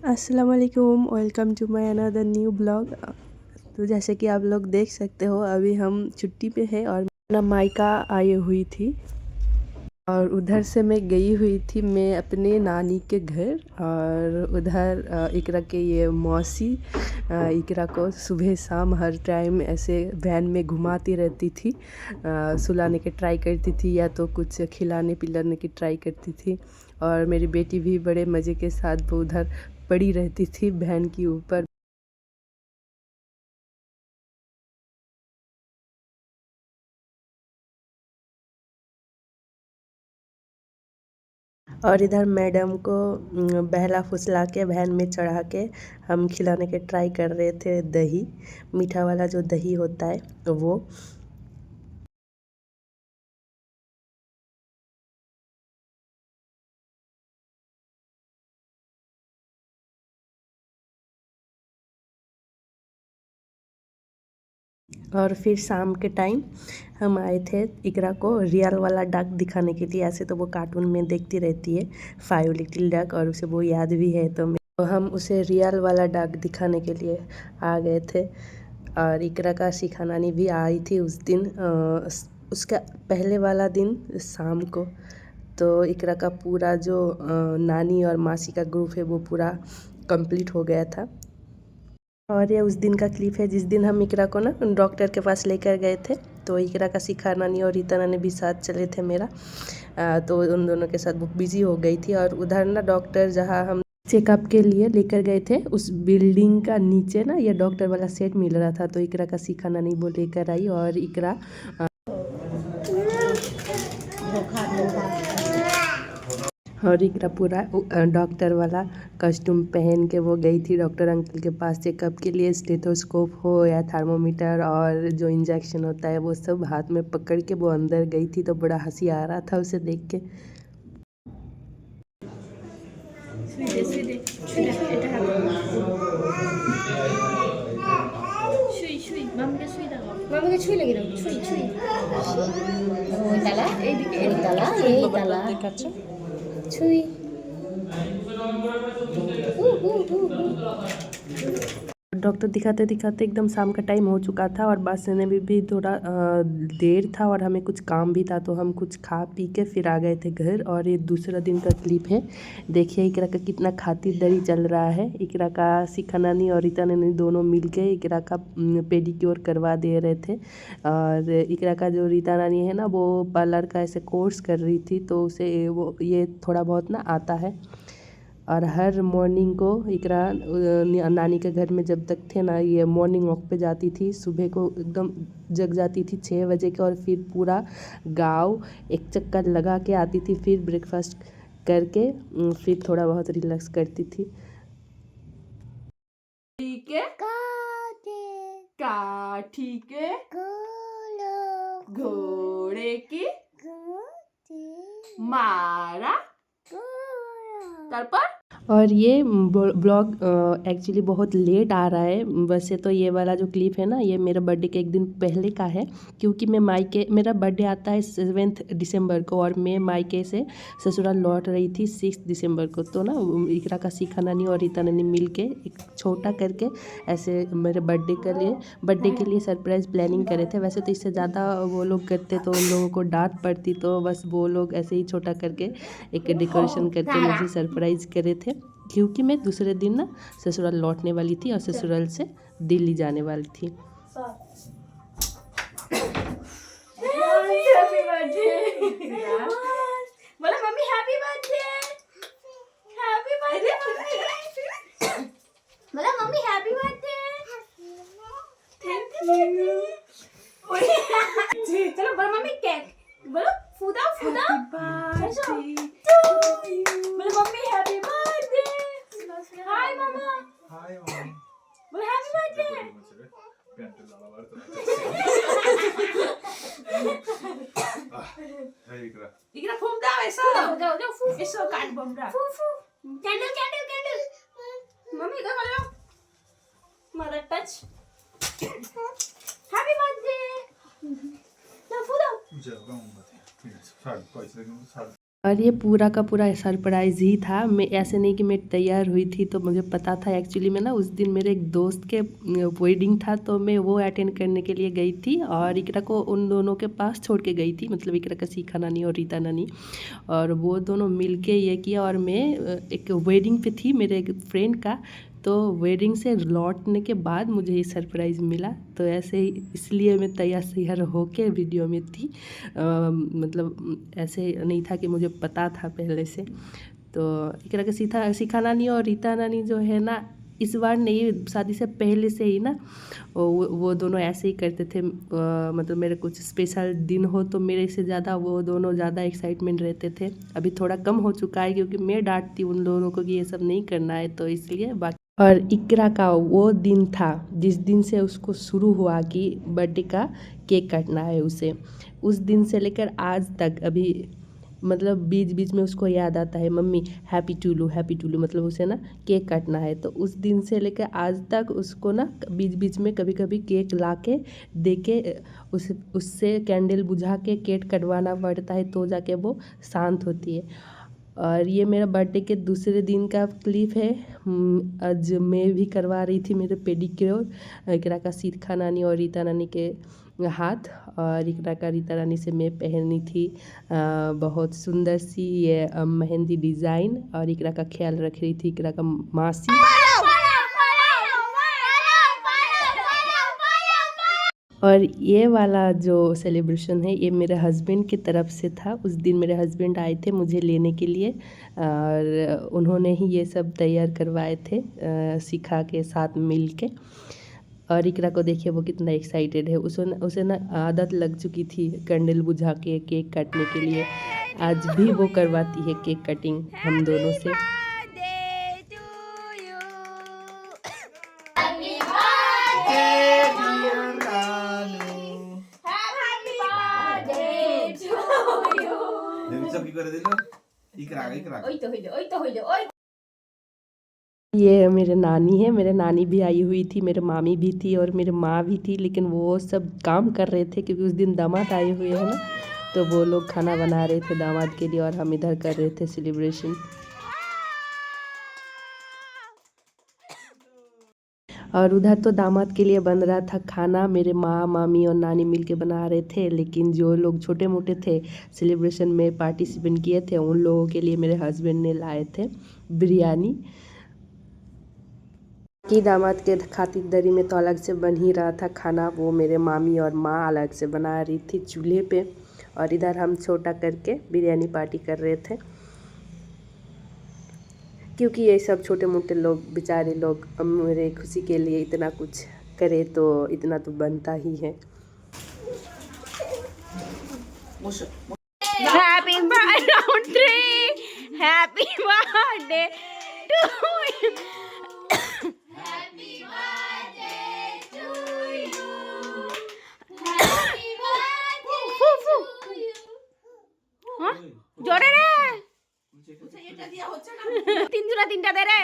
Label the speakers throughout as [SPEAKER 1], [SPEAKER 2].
[SPEAKER 1] अस्सलाम वालेकुम, welcome to my another new blog. तो जैसे कि आप लोग देख सकते हो, अभी हम छुट्टी पे हैं और अपना मायका आई हुई थी और उधर से मैं गई हुई थी मैं अपने नानी के घर। और उधर इकरा के ये मौसी इकरा को सुबह शाम हर टाइम ऐसे वैन में घुमाती रहती थी, सुलाने के ट्राई करती थी या तो कुछ खिलाने पिलाने की ट्राई करती थी। और मेरी बेटी भी बड़े मज़े के साथ वो उधर पड़ी रहती थी वैन के ऊपर। और इधर मैडम को बहला फुसला के वैन में चढ़ा के हम खिलाने के ट्राई कर रहे थे दही, मीठा वाला जो दही होता है वो। और फिर शाम के टाइम हम आए थे इकरा को रियल वाला डक दिखाने के लिए। ऐसे तो वो कार्टून में देखती रहती है 5 लिटिल डक, और उसे वो याद भी है, तो हम उसे रियल वाला डक दिखाने के लिए आ गए थे। और इकरा का शिखा नानी भी आई थी उस दिन, उसका पहले वाला दिन शाम को। तो इकरा का पूरा जो नानी और मासी का ग्रुप है वो पूरा कंप्लीट हो गया था। और ये उस दिन का क्लिप है जिस दिन हम इकरा को ना डॉक्टर के पास लेकर गए थे। तो इकरा का शिखा नानी और रीता नानी भी साथ चले थे मेरा। तो उन दोनों के साथ वो बिजी हो गई थी। और उधर ना डॉक्टर जहाँ हम चेकअप के लिए लेकर गए थे उस बिल्डिंग का नीचे ना ये डॉक्टर वाला सेट मिल रहा था। तो इकरा का शिखा नानी वो लेकर आई और इकरा और इकरा पूरा डॉक्टर वाला कॉस्ट्यूम पहन के वो गई थी डॉक्टर अंकल के पास चेकअप के लिए। स्टेथोस्कोप हो या थर्मोमीटर और जो इंजेक्शन होता है वो सब हाथ में पकड़ के वो अंदर गई थी। तो बड़ा हंसी आ रहा था उसे देख के।
[SPEAKER 2] মামাকে ছুঁই লেগে দাও, ছুঁই ছুঁই ওই তালা এইদিকে এই তালা এই তালা ছুঁই
[SPEAKER 1] डॉक्टर दिखाते दिखाते एकदम शाम का टाइम हो चुका था और बस में भी थोड़ा देर था और हमें कुछ काम भी था। तो हम कुछ खा पी के फिर आ गए थे घर। और ये दूसरा दिन का क्लिप है, देखिए इकरा का कितना खातिरदारी चल रहा है। इकरा का शिखा नानी और रीता नानी दोनों मिलके इकरा का पेडिक्योर करवा दे रहे थे। और इकरा का जो रीता नानी है ना वो पार्लर का ऐसे कोर्स कर रही थी, तो उसे वो ये थोड़ा बहुत ना आता है। और हर मॉर्निंग को इकरा नानी के घर में जब तक थे ना ये मॉर्निंग वॉक पे जाती थी। सुबह को एकदम जग जाती थी 6 बजे के और फिर पूरा गांव एक चक्कर लगा के आती थी। फिर ब्रेकफास्ट करके फिर थोड़ा बहुत रिलैक्स करती थी।
[SPEAKER 3] ठीक है, का ठीक है, घोड़े की मारा तारपर।
[SPEAKER 1] और ये ब्लॉग एक्चुअली बहुत लेट आ रहा है। वैसे तो ये वाला जो क्लिप है ना ये मेरे बर्थडे के एक दिन पहले का है, क्योंकि मैं मायके मेरा बर्थडे आता है 7 दिसंबर को और मैं मायके से ससुराल लौट रही थी 6 दिसंबर को। तो ना इकरा का शिखा नानी और रीता नानी मिल के एक छोटा करके ऐसे मेरे बर्थडे के लिए सरप्राइज़ प्लानिंग करे थे। वैसे तो इससे ज़्यादा वो लोग करते तो उन लोगों को डांट पड़ती, तो बस वो लोग ऐसे ही छोटा करके एक डेकोरेशन करके मुझे सरप्राइज़ करे थे। क्योंकि मैं दूसरे दिन ना ससुराल लौटने वाली थी और ससुराल से दिल्ली जाने वाली थी।
[SPEAKER 3] हैप्पी बर्थडे बोला मम्मी, हैप्पी बर्थडे, हैप्पी बर्थडे बोला मम्मी, हैप्पी बर्थडे, थैंक यू। चलो बोलो मम्मी, केक बोलो, फूदा फूदा, बोलो मम्मी हैप्पी बर्थडे, हाय मम्मा, हाय मम्मा, बोलो हैप्पी बर्थडे। इकरा फूक दाओ, ऐसा जाओ जाओ फूक, ऐसा काट बम रहा, फूक फूक, कैंडल कैंडल कैंडल, मम्मी इधर आ जाओ, मदर टच, हैप्पी बर्थडे, जाओ फूक दाओ।
[SPEAKER 1] और ये पूरा का पूरा सरप्राइज़ ही था। मैं ऐसे नहीं कि मैं तैयार हुई थी तो मुझे पता था। एक्चुअली में ना उस दिन मेरे एक दोस्त के वेडिंग था तो मैं वो अटेंड करने के लिए गई थी और इकरा को उन दोनों के पास छोड़ के गई थी, मतलब इकरा का शिखा नानी और रीता नानी, और वो दोनों मिलके ये किया। और मैं एक वेडिंग पे थी मेरे एक फ्रेंड का, तो वेडिंग से लौटने के बाद मुझे ये सरप्राइज़ मिला। तो ऐसे ही इसलिए मैं तैयार होके वीडियो में थी। मतलब ऐसे नहीं था कि मुझे पता था पहले से। तो एक तरह के शिखा नानी और रीता नानी जो है ना, इस बार नहीं, शादी से पहले से ही ना वो दोनों ऐसे ही करते थे। मतलब मेरे कुछ स्पेशल दिन हो तो मेरे से ज़्यादा वो दोनों ज़्यादा एक्साइटमेंट रहते थे। अभी थोड़ा कम हो चुका है क्योंकि मैं डांटती उन दोनों को कि ये सब नहीं करना है, तो इसलिए। बाकी और इकरा का वो दिन था जिस दिन से उसको शुरू हुआ कि बर्थडे का केक काटना है उसे। उस दिन से लेकर आज तक अभी मतलब बीच बीच में उसको याद आता है, मम्मी हैप्पी टूलू, मतलब उसे ना केक काटना है। तो उस दिन से लेकर आज तक उसको ना बीच बीच में कभी कभी केक ला के दे के उससे कैंडल बुझा के केक कटवाना पड़ता है तो जाके वो शांत होती है। और ये मेरा बर्थडे के दूसरे दिन का क्लिप है। आज मैं भी करवा रही थी मेरे पेडिक्योर इकरा का शिखा नानी और रीता नानी के हाथ, और इकरा का रीता रानी से मैं पहनी थी बहुत सुंदर सी ये मेहंदी डिज़ाइन, और इकरा का ख्याल रख रही थी इकरा का मासी। और ये वाला जो सेलिब्रेशन है ये मेरे हस्बैंड की तरफ से था। उस दिन मेरे हस्बैंड आए थे मुझे लेने के लिए और उन्होंने ही ये सब तैयार करवाए थे शिखा के साथ मिल के। और इकरा को देखिए वो कितना एक्साइटेड है। उसे ना आदत लग चुकी थी कैंडल बुझा के केक काटने के लिए। आज भी वो करवाती है केक कटिंग हम दोनों से। ये मेरे नानी है, मेरे नानी भी आई हुई थी, मेरे मामी भी थी और मेरे माँ भी थी, लेकिन वो सब काम कर रहे थे क्योंकि उस दिन दामाद आए हुए हैं ना, तो वो लोग खाना बना रहे थे दामाद के लिए और हम इधर कर रहे थे सेलिब्रेशन। और उधर तो दामाद के लिए बन रहा था खाना, मेरे माँ मामी और नानी मिलके बना रहे थे। लेकिन जो लोग छोटे मोटे थे सेलिब्रेशन में पार्टिसिपेंट किए थे उन लोगों के लिए मेरे हस्बैंड ने लाए थे बिरयानी। कि दामाद के खातिरदारी में तो अलग से बन ही रहा था खाना, वो मेरे मामी और माँ अलग से बना रही थी चूल्हे पे, और इधर हम छोटा करके बिरयानी पार्टी कर रहे थे। क्योंकि ये सब छोटे मोटे लोग बेचारे लोग मेरे खुशी के लिए इतना कुछ करे तो इतना तो बनता ही है।
[SPEAKER 3] Happy birthday, round 3. Happy birthday to you. Happy birthday to you. Happy birthday to you. हाँ जोड़े रे तीन जुना तीनटा दे रे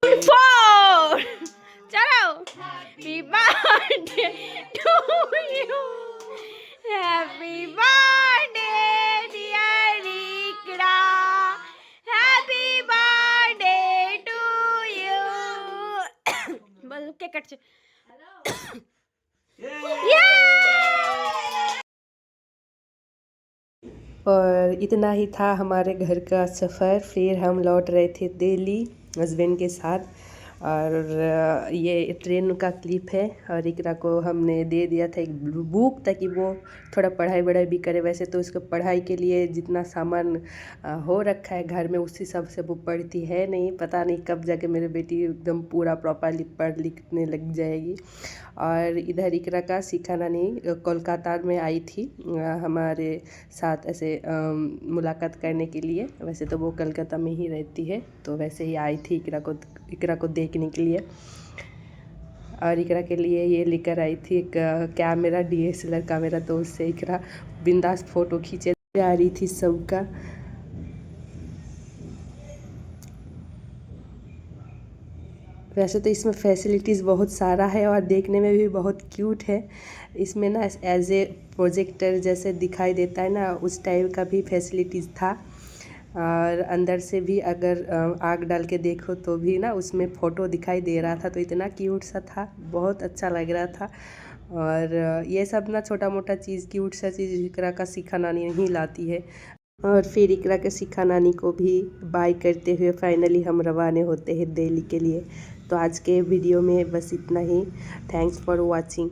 [SPEAKER 3] 4 चलो Happy birthday to you. Happy birthday dear Ikra. Happy birthday to you. बोल केक कट
[SPEAKER 1] और इतना ही था हमारे घर का सफ़र। फिर हम लौट रहे थे दिल्ली हस्बैंड के साथ, और ये ट्रेन का क्लिप है। और इकरा को हमने दे दिया था एक बुक ताकि वो थोड़ा पढ़ाई वढ़ाई भी करे। वैसे तो उसको पढ़ाई के लिए जितना सामान हो रखा है घर में उसी सब से वो पढ़ती है नहीं, पता नहीं कब जाके मेरी बेटी एकदम पूरा प्रॉपरली पढ़ लिखने लग जाएगी। और इधर इकरा का शिखा नानी कोलकाता में आई थी हमारे साथ ऐसे मुलाकात करने के लिए। वैसे तो वो कलकत्ता में ही रहती है, तो वैसे ही आई थी इकरा को देखने के लिए। और इकरा के लिए ये लेकर आई थी एक कैमरा, DSLR कैमरा, तो उससे इकरा बिंदास फ़ोटो खींचे आ रही थी सबका। वैसे तो इसमें फैसिलिटीज़ बहुत सारा है और देखने में भी बहुत क्यूट है। इसमें ना एज ए प्रोजेक्टर जैसे दिखाई देता है ना, उस टाइप का भी फैसिलिटीज़ था। और अंदर से भी अगर आग डाल के देखो तो भी ना उसमें फ़ोटो दिखाई दे रहा था, तो इतना क्यूट सा था, बहुत अच्छा लग रहा था। और ये सब ना छोटा मोटा चीज़, क्यूट सा चीज़ इकरा का शिखा नानी नहीं लाती है। और फिर इकरा के शिखा नानी को भी बाय करते हुए फाइनली हम रवाना होते हैं दिल्ली के लिए। तो आज के वीडियो में बस इतना ही। Thanks for watching.